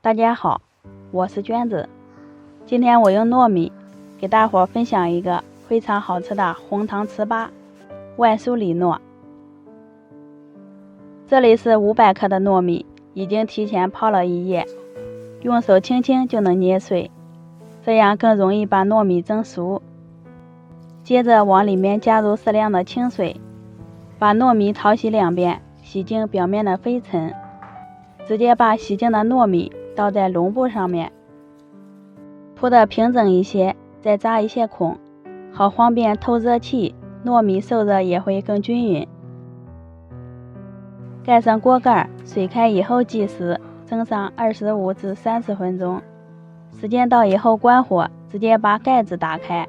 大家好，我是娟子。今天我用糯米给大伙分享一个非常好吃的红糖糍粑万酥里糯。这里是500克的糯米，已经提前泡了1夜，用手轻轻就能捏碎，这样更容易把糯米蒸熟。接着往里面加入适量的清水，把糯米淘洗2遍，洗净表面的飞尘。直接把洗净的糯米倒在笼布上面，铺得平整一些，再扎一些孔，好方便透热气，糯米受热也会更均匀。盖上锅盖，水开以后计时，蒸上25至30分钟。时间到以后关火，直接把盖子打开，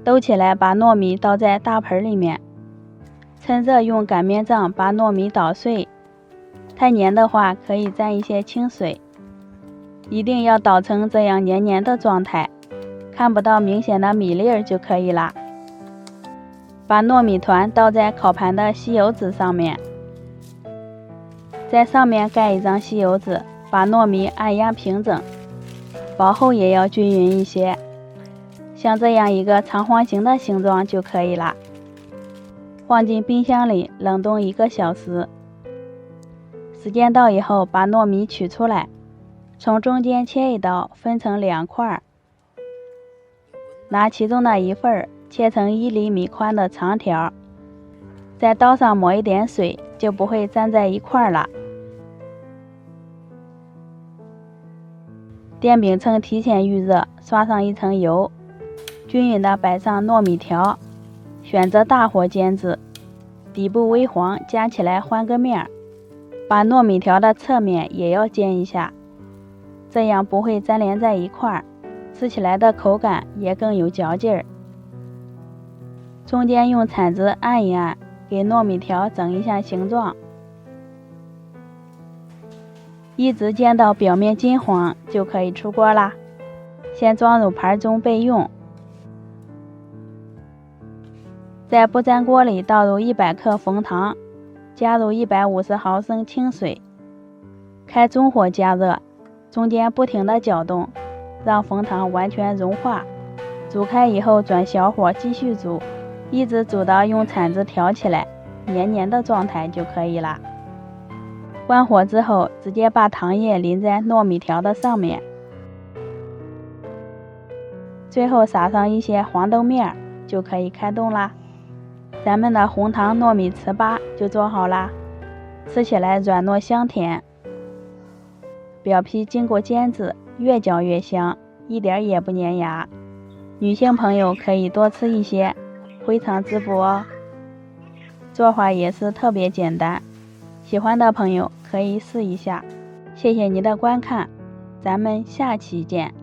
兜起来，把糯米倒在大盆里面，趁热用擀面杖把糯米捣碎。太黏的话可以沾一些清水，一定要捣成这样黏黏的状态，看不到明显的米粒儿就可以了。把糯米团倒在烤盘的吸油纸上面，在上面盖一张吸油纸，把糯米按压平整，薄厚也要均匀一些，像这样一个长方形的形状就可以了。放进冰箱里冷冻1个小时。时间到以后，把糯米取出来，从中间切一刀，分成2块，拿其中的1份切成1厘米宽的长条，在刀上抹一点水，就不会粘在一块了。电饼铛提前预热，刷上1层油，均匀的摆上糯米条，选择大火煎制，底部微黄，夹起来翻个面。把糯米条的侧面也要煎一下，这样不会粘连在一块，吃起来的口感也更有嚼劲儿。中间用铲子按一按，给糯米条整一下形状，一直煎到表面金黄就可以出锅啦。先装入盘中备用。在不粘锅里倒入100克红糖，加入150毫升清水，开中火加热，中间不停地搅动，让红糖完全融化。煮开以后转小火继续煮，一直煮到用铲子挑起来黏黏的状态就可以了。关火之后，直接把糖液淋在糯米条的上面，最后撒上一些黄豆面，就可以开动啦。咱们的红糖糯米糍粑就做好啦，吃起来软糯香甜，表皮经过煎制，越嚼越香，一点也不粘牙。女性朋友可以多吃一些，非常滋补哦。做法也是特别简单，喜欢的朋友可以试一下。谢谢您的观看，咱们下期见。